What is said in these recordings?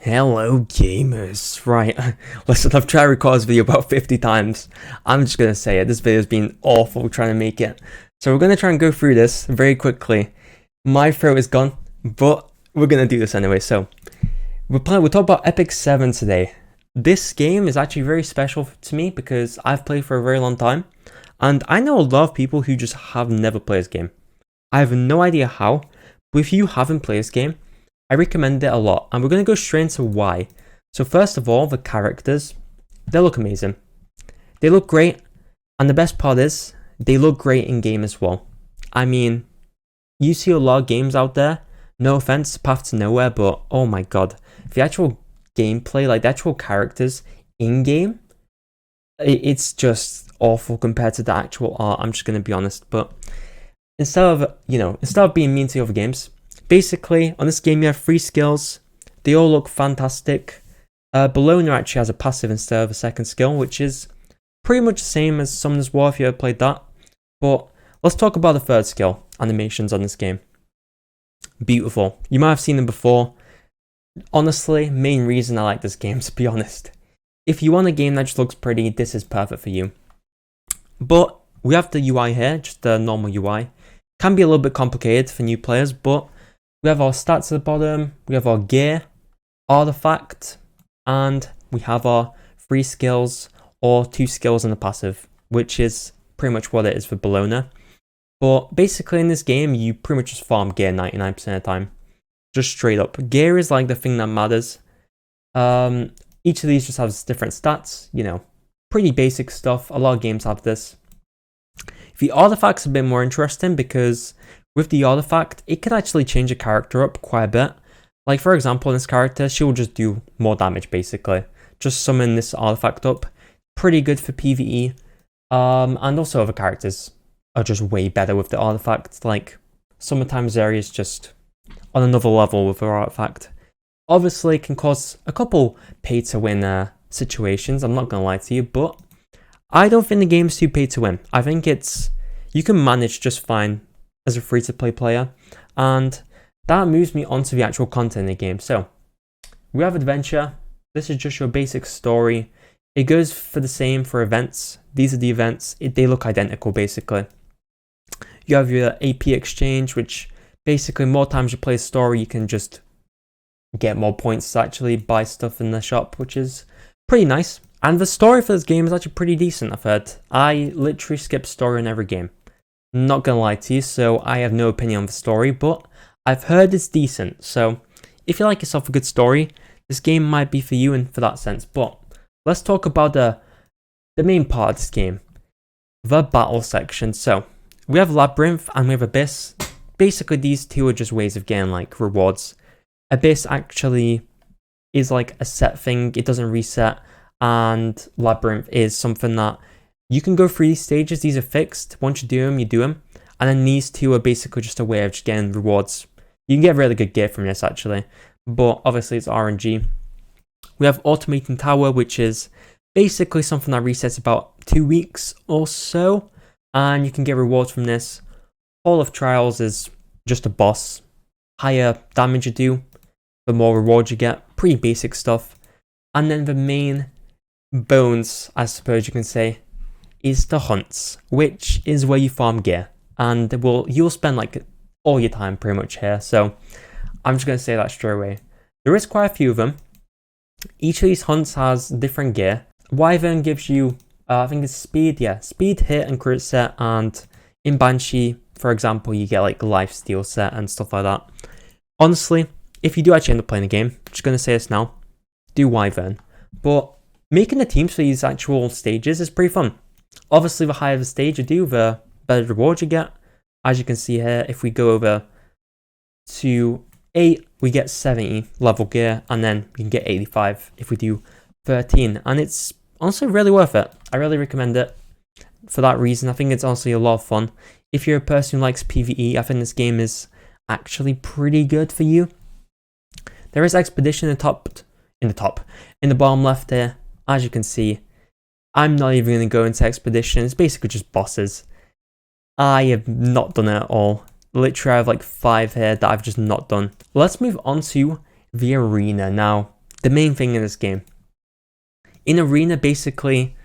Hello gamers. Right, listen, I've tried to record this video about 50 times. I'm just gonna say it, this video's been awful trying to make it. So we're gonna try and go through this very quickly. My throat is gone, but we're gonna do this anyway. So we'll talk about Epic 7 today. This game is actually very special to me because I've played for a very long time, and I know a lot of people who just have never played this game. I have no idea how, but if you haven't played this game, I recommend it a lot, and we're going to go straight into why. So first of all, the characters, they look amazing. They look great, and the best part is, they look great in game as well. I mean, you see a lot of games out there, no offense, Path to Nowhere, but oh my god, the actual gameplay, like the actual characters in game, it's just awful compared to the actual art, I'm just going to be honest. But instead of being mean to the other games, basically, on this game you have 3 skills. They all look fantastic. Bologna actually has a passive instead of a second skill, which is pretty much the same as Summoner's War if you ever played that. But let's talk about the third skill, animations on this game. Beautiful. You might have seen them before. Honestly, main reason I like this game, to be honest. If you want a game that just looks pretty, this is perfect for you. But we have the UI here, just the normal UI. Can be a little bit complicated for new players, but we have our stats at the bottom, we have our gear, artifact, and we have our 3 skills or 2 skills and a passive, which is pretty much what it is for Bologna. But basically in this game, you pretty much just farm gear 99% of the time. Just straight up. Gear is like the thing that matters. Each of these just has different stats, pretty basic stuff. A lot of games have this. The artifact's a bit more interesting because with the artifact, it can actually change a character up quite a bit. Like for example, this character, she will just do more damage basically. Just summon this artifact up. Pretty good for PvE. And also other characters are just way better with the artifact. Like Summertime Zeri is just on another level with her artifact. Obviously, it can cause a couple pay to win situations, I'm not gonna lie to you, but I don't think the game's too pay to win. I think you can manage just fine as a free-to-play player, and that moves me on to the actual content in the game. So, we have adventure. This is just your basic story. It goes for the same for events. These are the events. They look identical, basically. You have your AP exchange, which basically more times you play a story, you can just get more points to actually buy stuff in the shop, which is pretty nice. And the story for this game is actually pretty decent, I've heard. I literally skip story in every game. Not gonna lie to you, so I have no opinion on the story, but I've heard it's decent. So if you like yourself a good story, this game might be for you and for that sense. But let's talk about the main part of this game, the battle section. So we have Labyrinth and we have Abyss. Basically, these two are just ways of getting like rewards. Abyss actually is like a set thing, it doesn't reset. And Labyrinth is something that you can go through these stages. These are fixed. Once you do them. And then these two are basically just a way of just getting rewards. You can get really good gear from this actually, but obviously it's RNG. We have Automating Tower, which is basically something that resets about 2 weeks or so, and you can get rewards from this. Hall of Trials is just a boss. Higher damage you do, the more rewards you get. Pretty basic stuff. And then the main bones, I suppose you can say, is the hunts, which is where you farm gear, and you'll spend like all your time pretty much here. So I'm just gonna say that straight away. There is quite a few of them. Each of these hunts has different gear. Wyvern gives you, I think it's speed, speed, hit, and crit set. And in Banshee, for example, you get like lifesteal set and stuff like that. Honestly, if you do actually end up playing the game, I'm just gonna say this now, do Wyvern. But making the teams for these actual stages is pretty fun. Obviously, the higher the stage you do, the better reward you get. As you can see here, if we go over to 8, we get 70 level gear, and then we can get 85 if we do 13. And it's honestly really worth it. I really recommend it for that reason. I think it's honestly a lot of fun. If you're a person who likes PvE, I think this game is actually pretty good for you. There is Expedition in the bottom left here. As you can see, I'm not even going to go into Expedition. It's basically just bosses. I have not done it at all. Literally, I have like 5 here that I've just not done. Let's move on to the arena. Now, the main thing in this game. In Arena, basically,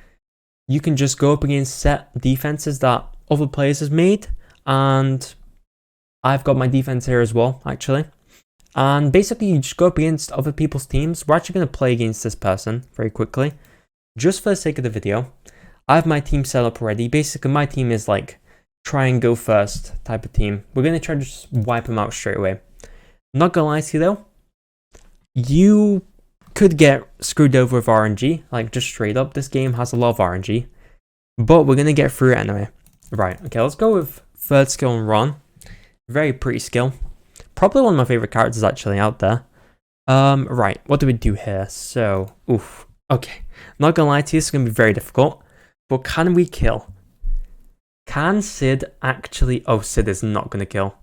you can just go up against set defenses that other players have made, and I've got my defense here as well, actually. And basically, you just go up against other people's teams. We're actually going to play against this person very quickly, just for the sake of the video. I have my team set up already. Basically, my team is like try and go first type of team. We're going to try to just wipe them out straight away. Not gonna lie to you though, you could get screwed over with RNG, like just straight up. This game has a lot of RNG, but we're gonna get through it anyway. Right, okay, let's go with third skill and Ron. Very pretty skill. Probably one of my favorite characters actually out there. Right, what do we do here? So, okay. Not gonna lie to you, it's gonna be very difficult, but can we kill? Can Sid actually... Oh, Sid is not gonna kill.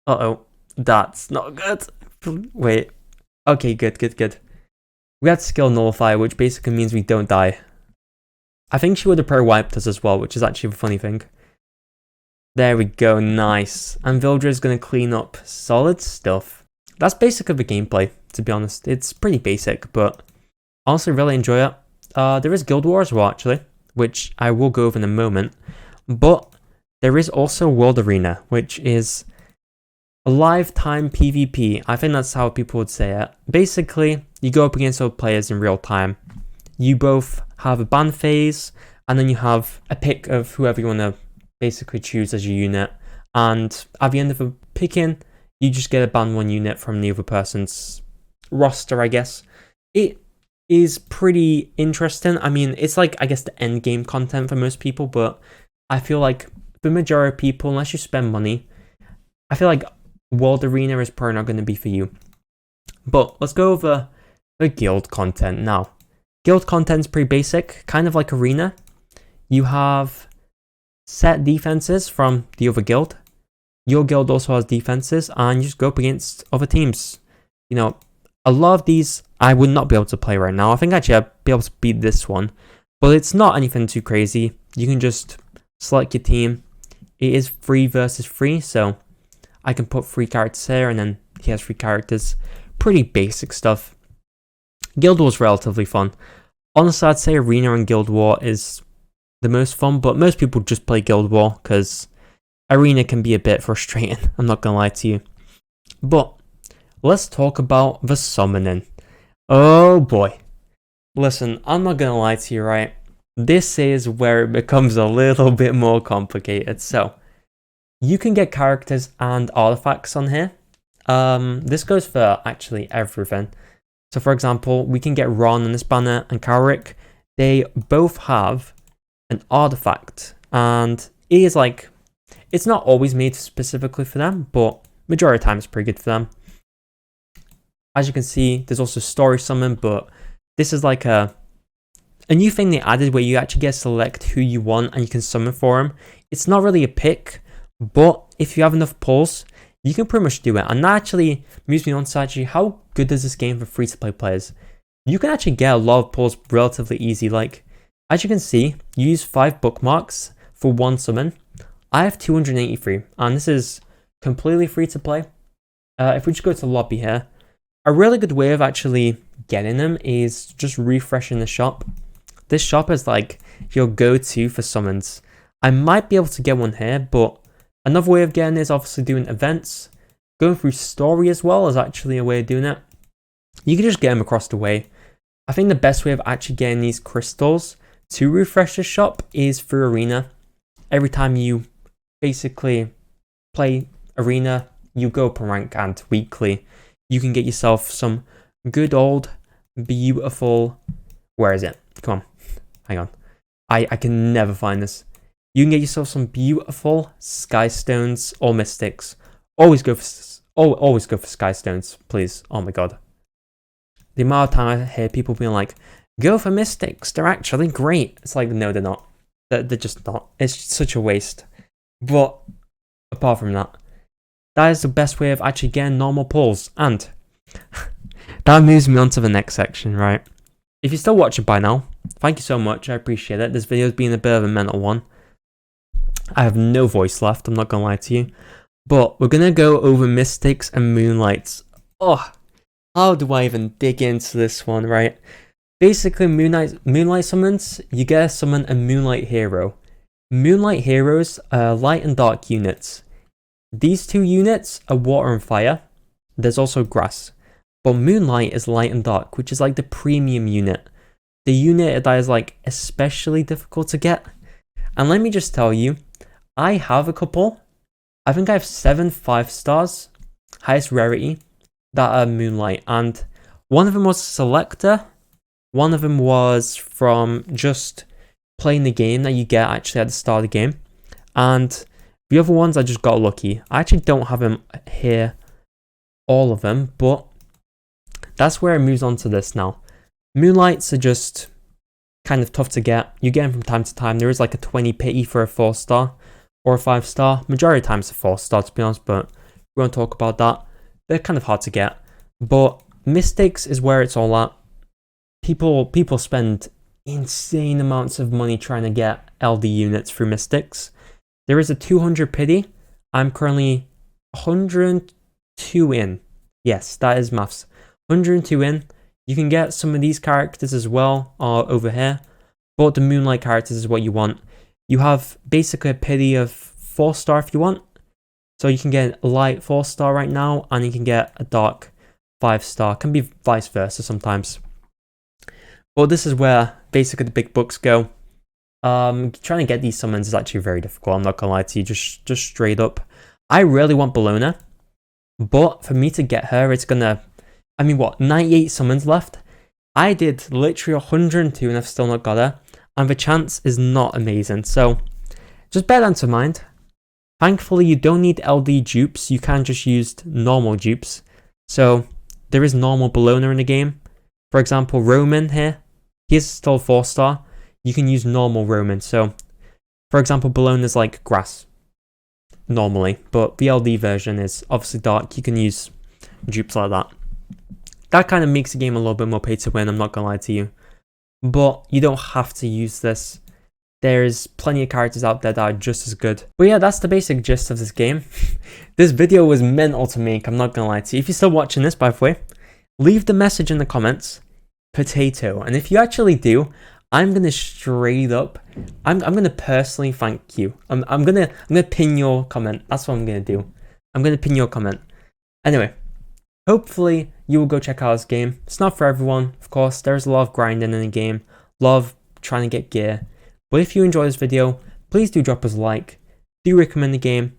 Uh-oh. That's not good. Wait. Okay, good. We had skill nullify, which basically means we don't die. I think she would have pro-wiped us as well, which is actually a funny thing. There we go, nice. And Villager is going to clean up. Solid stuff. That's basically the gameplay, to be honest. It's pretty basic, but honestly really enjoy it. There is Guild War as well, actually, which I will go over in a moment. But there is also World Arena, which is a lifetime PvP. I think that's how people would say it. Basically, you go up against other players in real time. You both have a ban phase, and then you have a pick of whoever you want to basically choose as your unit. And at the end of the picking, you just get a ban one unit from the other person's roster, I guess. It is pretty interesting. I mean, it's like, I guess, the end game content for most people, but I feel like the majority of people, unless you spend money, I feel like World Arena is probably not going to be for you. But let's go over the guild content now. Guild content is pretty basic, kind of like Arena. You have set defenses from the other guild. Your guild also has defenses, and you just go up against other teams. You know, a lot of these I would not be able to play right now. I think actually I'd be able to beat this one, but it's not anything too crazy. You can just select your team. It is 3 versus 3, so I can put 3 characters here, and then he has 3 characters. Pretty basic stuff. Guild War is relatively fun. Honestly, I'd say Arena and Guild War is the most fun, but most people just play Guild War because Arena can be a bit frustrating. I'm not gonna lie to you. But let's talk about the summoning. Oh boy. Listen, I'm not gonna lie to you, right? This is where it becomes a little bit more complicated. So, you can get characters and artifacts on here. This goes for actually everything. So for example, we can get Ron on this banner and Karik. They both have an artifact, and it is like, it's not always made specifically for them, but majority of the time it's pretty good for them. As you can see, there's also story summon, but this is like a new thing they added where you actually get to select who you want and you can summon for them. It's not really a pick, but if you have enough pulls, you can pretty much do it. And that actually moves me on to actually how good is this game for free-to-play players. You can actually get a lot of pulls relatively easy. Like, as you can see, you use 5 bookmarks for 1 summon. I have 283, and this is completely free to play. If we just go to lobby here, a really good way of actually getting them is just refreshing the shop. This shop is like your go-to for summons. I might be able to get one here, but another way of getting it is obviously doing events. Going through story as well is actually a way of doing it. You can just get them across the way. I think the best way of actually getting these crystals to refresh the shop is through Arena. Every time you basically play Arena, you go up a rank, and weekly you can get yourself some good old beautiful, where is it? Come on, hang on. I can never find this. You can get yourself some beautiful sky stones or mystics. Always go for sky stones, please. Oh my god. The amount of time I hear people being like, go for mystics, they're actually great. It's like, no, they're not. They're just not. It's such a waste. But apart from that, that is the best way of actually getting normal pulls. And that moves me on to the next section, right? If you're still watching by now, thank you so much. I appreciate it. This video's been a bit of a mental one. I have no voice left, I'm not gonna lie to you. But we're gonna go over mystics and moonlights. Oh, How do I even dig into this one, right? Basically, Moonlight summons, you get to summon a Moonlight hero. Moonlight heroes are light and dark units. These two units are water and fire. There's also grass. But Moonlight is light and dark, which is like the premium unit. The unit that is like especially difficult to get. And let me just tell you, I have a couple. I think I have 7 5-stars, highest rarity, that are Moonlight. And one of them was Selector. One of them was from just playing the game that you get actually at the start of the game. And the other ones I just got lucky. I actually don't have them here, all of them, but that's where it moves on to this now. Moonlights are just kind of tough to get. You get them from time to time. There is like a 20 pity for a 4-star or a 5-star. Majority of times a 4-star to be honest, but we won't talk about that. They're kind of hard to get. But Mystics is where it's all at. People spend insane amounts of money trying to get LD units through Mystics. There is a 200 pity. I'm currently 102 in. Yes, that is maths. 102 in. You can get some of these characters as well over here, but the Moonlight characters is what you want. You have basically a pity of 4-star if you want. So you can get a light 4-star right now, and you can get a dark 5-star. Can be vice versa sometimes. But this is where basically the big bucks go. Trying to get these summons is actually very difficult, I'm not gonna lie to you, just straight up. I really want Bologna, but for me to get her, it's gonna, 98 summons left? I did literally 102 and I've still not got her, and the chance is not amazing, so just bear that into mind. Thankfully, you don't need LD dupes, you can just use normal dupes. So there is normal Bologna in the game. For example, Roman here, he's still 4-star. You can use normal Roman. So, for example, Bologna is like grass, normally. But the LD version is obviously dark. You can use dupes like that. That kind of makes the game a little bit more pay to win, I'm not going to lie to you. But you don't have to use this. There's plenty of characters out there that are just as good. But yeah, that's the basic gist of this game. This video was mental to make, I'm not going to lie to you. If you're still watching this, by the way, leave the message in the comments, potato. And if you actually do, I'm gonna straight up, I'm gonna personally thank you. I'm gonna pin your comment. That's what I'm gonna do. I'm gonna pin your comment. Anyway, hopefully you will go check out this game. It's not for everyone, of course. There's a lot of grinding in the game, a lot of trying to get gear. But if you enjoy this video, please do drop us a like. Do recommend the game,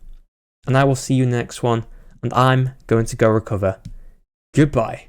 and I will see you in the next one. And I'm going to go recover. Goodbye.